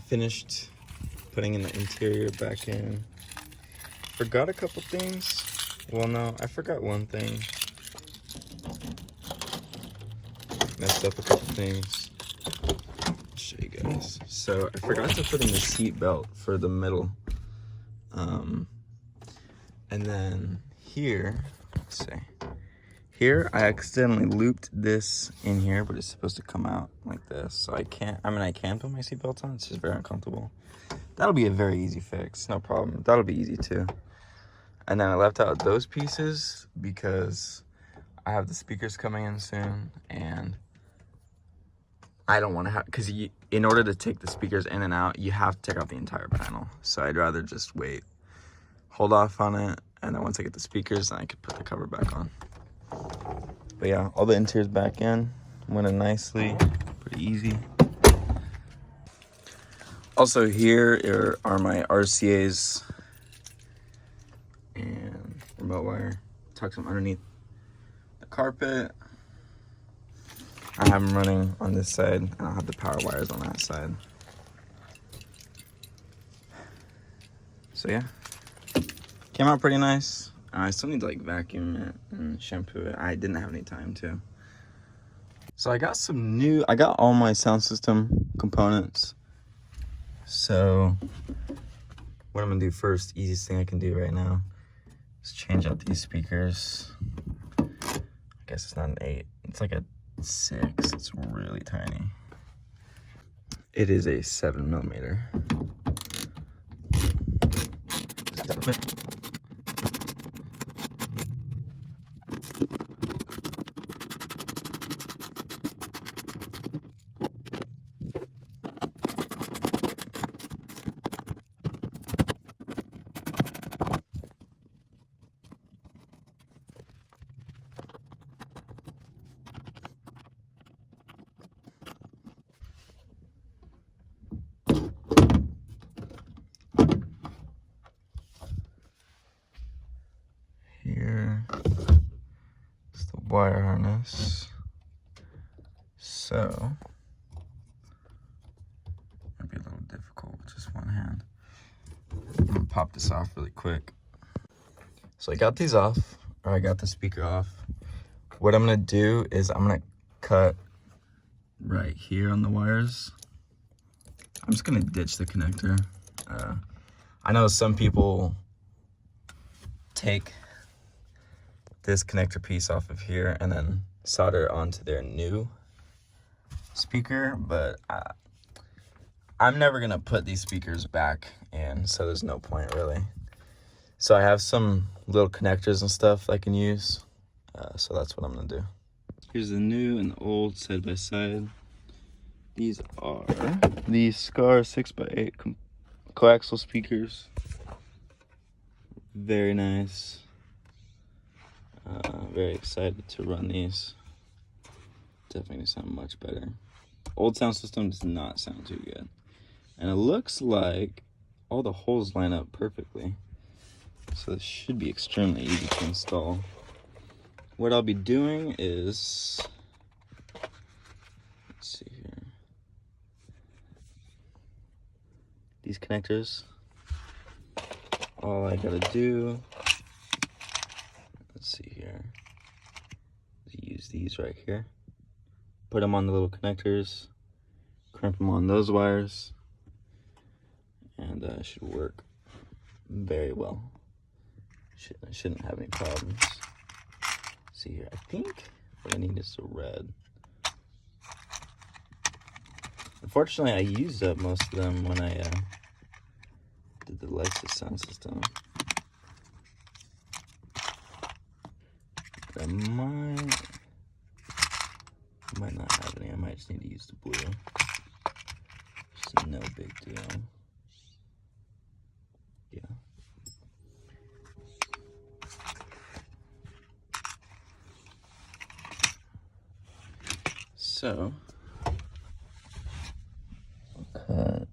finished putting in the interior back in. Forgot a couple things. Well, no, I forgot one thing. Messed up a couple things. I'll show you guys. So I forgot to put in the seat belt for the middle. And then here, let's see. Here, I accidentally looped this in here, but it's supposed to come out like this. So I can put my seatbelt on. It's just very uncomfortable. That'll be a very easy fix, no problem. That'll be easy too. And then I left out those pieces because I have the speakers coming in soon, and I don't want to have, because in order to take the speakers in and out, you have to take out the entire panel. So I'd rather just wait, hold off on it, and then once I get the speakers, then I could put the cover back on. But yeah, all the interior's back in, went in nicely, pretty easy. Also here are my RCAs and remote wire. Tuck them underneath the carpet. I have them running on this side, and I'll have the power wires on that side. So yeah, came out pretty nice. I still need to like vacuum it and shampoo it. I didn't have any time to. So I got all my sound system components. So what I'm gonna do first, easiest thing I can do right now, is change out these speakers. I guess it's not an 8, it's like a 6, it's really tiny. It is a 7mm. Here is the wire harness. So might be a little difficult with just one hand. I'm gonna pop this off really quick. So I got these off, or I got the speaker off. What I'm gonna do is I'm gonna cut right here on the wires. I'm just gonna ditch the connector. I know some people take this connector piece off of here and then solder onto their new speaker, but I'm never gonna put these speakers back in, so there's no point really. So I have some little connectors and stuff I can use, so that's what I'm gonna do. Here's the new and the old side by side. These are the Scar 6x8 coaxial speakers. Very nice. Very excited to run these. Definitely gonna sound much better. Old sound system does not sound too good. And it looks like all the holes line up perfectly. So this should be extremely easy to install. What I'll be doing is, let's see here. These connectors, all I gotta do, let's see here, use these right here, put them on the little connectors, crimp them on those wires, and it should work very well. Shouldn't have any problems. Let's see here, I think what I need is the red. Unfortunately, I used up most of them when I did the Lexus sound system. I might not have any. I might just need to use the blue. Just no big deal. Yeah. So cut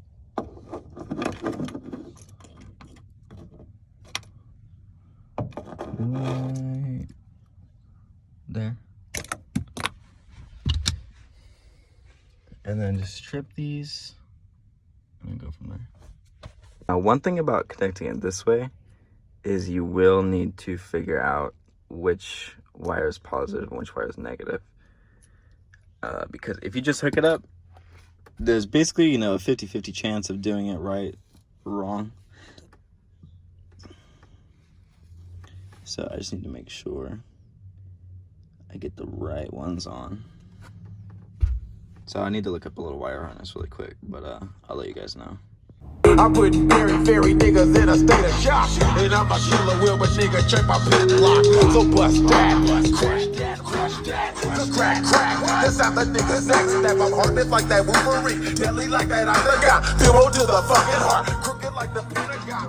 right there, and then just strip these and go from there. Now, one thing about connecting it this way is you will need to figure out which wire is positive and which wire is negative. Because if you just hook it up, there's basically, you know, a 50-50 chance of doing it right or wrong. So I just need to make sure I get the right ones on. So I need to look up a little wire harness really quick, but I'll let you guys know. I'm putting very niggas in a state of shock. And I'm a killer will, but nigga, check my padlock. So bust that, crash that, crack. That's how the niggas next step. I'm hardness like that Wolverine. Deadly like that Octagon. Zero to the fucking heart. Crooked like the Pentagon.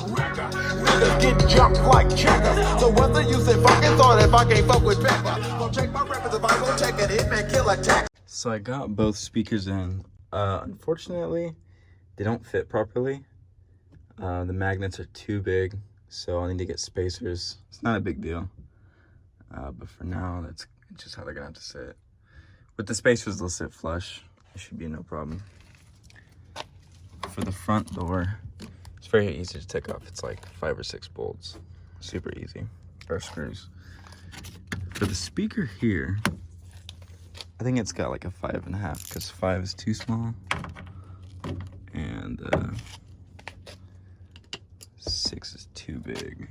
Niggas get jumped like checkers. So what's the use in fucking thought if I can't fuck with Pepper? Don't check my records if I go check it. Hitman kill attack. So I got both speakers in. Unfortunately, they don't fit properly. The magnets are too big, so I'll need to get spacers. It's not a big deal. But for now, that's just how they're gonna have to sit. With the spacers, they'll sit flush. It should be no problem. For the front door, it's very easy to take off. It's like 5 or 6 bolts. Super easy. Or screws. For the speaker here, I think it's got like a 5.5 because 5 is too small. And 6 is too big.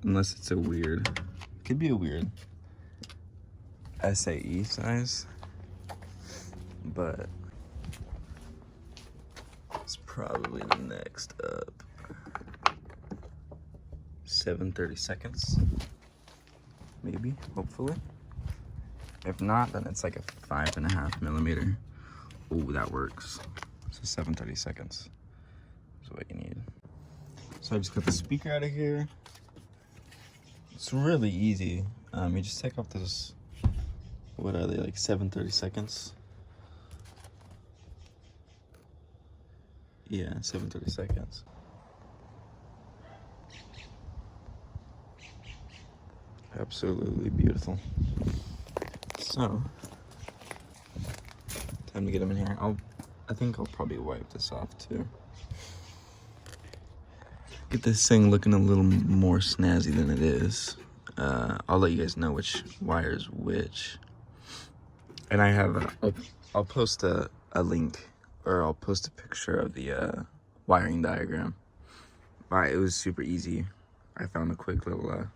Unless it's a weird, could be a weird SAE size. But it's probably the next up. 7/32, maybe, hopefully. If not, then it's like a 5.5 millimeter. Ooh, that works. So 7/32 is what you need. So I just got the speaker out of here. It's really easy. You just take off those, what are they, like 7/32? Yeah, 7/32. Absolutely beautiful. So, time to get them in here. I think I'll probably wipe this off too. Get this thing looking a little more snazzy than it is. I'll let you guys know which wire is which. And I have, I'll post a link, or I'll post a picture of the wiring diagram. It was super easy. I found a quick little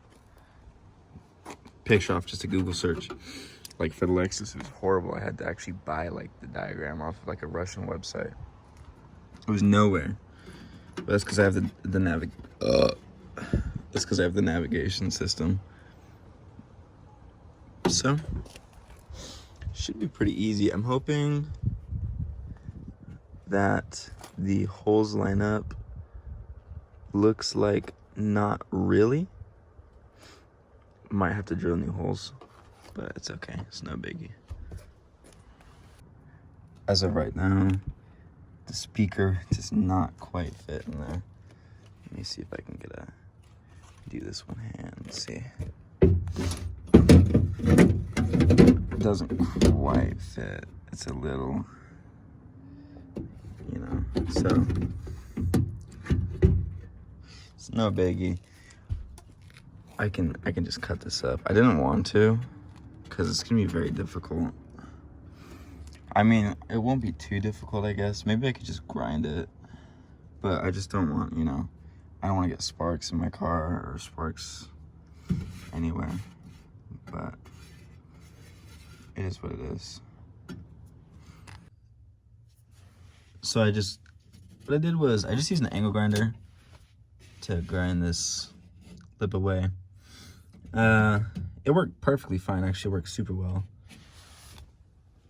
picture off just a Google search. Like for the Lexus, it was horrible. I had to actually buy like the diagram off of like a Russian website. It was nowhere. But that's because I have the navigation system. So should be pretty easy. I'm hoping that the holes line up. Looks like not really. Might have to drill new holes, but it's okay. It's no biggie. As of right now, the speaker does not quite fit in there. Let me see if I can do this one hand. Let's see. It doesn't quite fit. It's a little, you know, so it's no biggie. I can just cut this up. I didn't want to, because it's gonna be very difficult. I mean, it won't be too difficult, I guess. Maybe I could just grind it, but I just don't want, you know, I don't want to get sparks in my car or sparks anywhere. But it is what it is. So what I did was I just used an angle grinder to grind this lip away. It worked perfectly fine. Actually worked super well.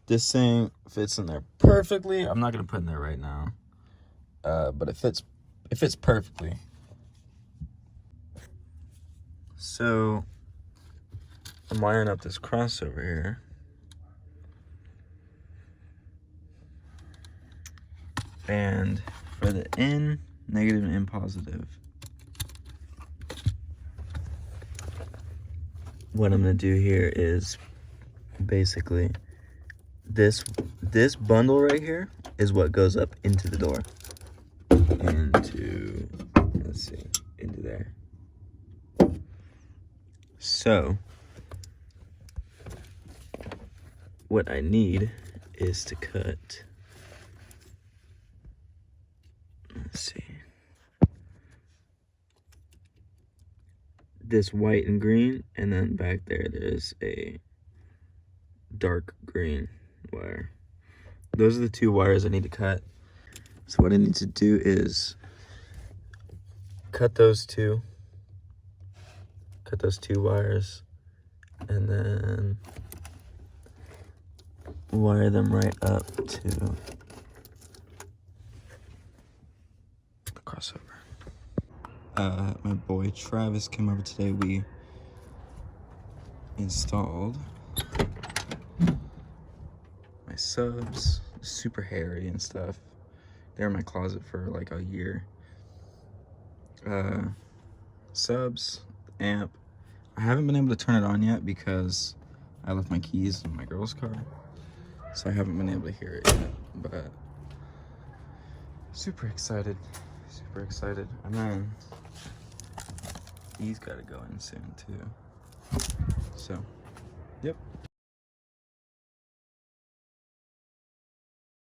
This thing fits in there perfectly. I'm not gonna put in there right now, but it fits perfectly. So I'm wiring up this crossover here. And for the in negative and in positive, what I'm gonna do here is basically this bundle right here is what goes up into the door. Into, let's see, into there. So, what I need is to cut, let's see, this white and green, and then back there there's a dark green wire. Those are the two wires I need to cut. So what I need to do is cut those two wires, and then wire them right up to the crossover. My boy Travis came over today. We installed my subs, super hairy and stuff. They're in my closet for like a year. Subs, amp. I haven't been able to turn it on yet because I left my keys in my girl's car. So I haven't been able to hear it yet, but super excited. And then he's got to go in soon too. So, yep.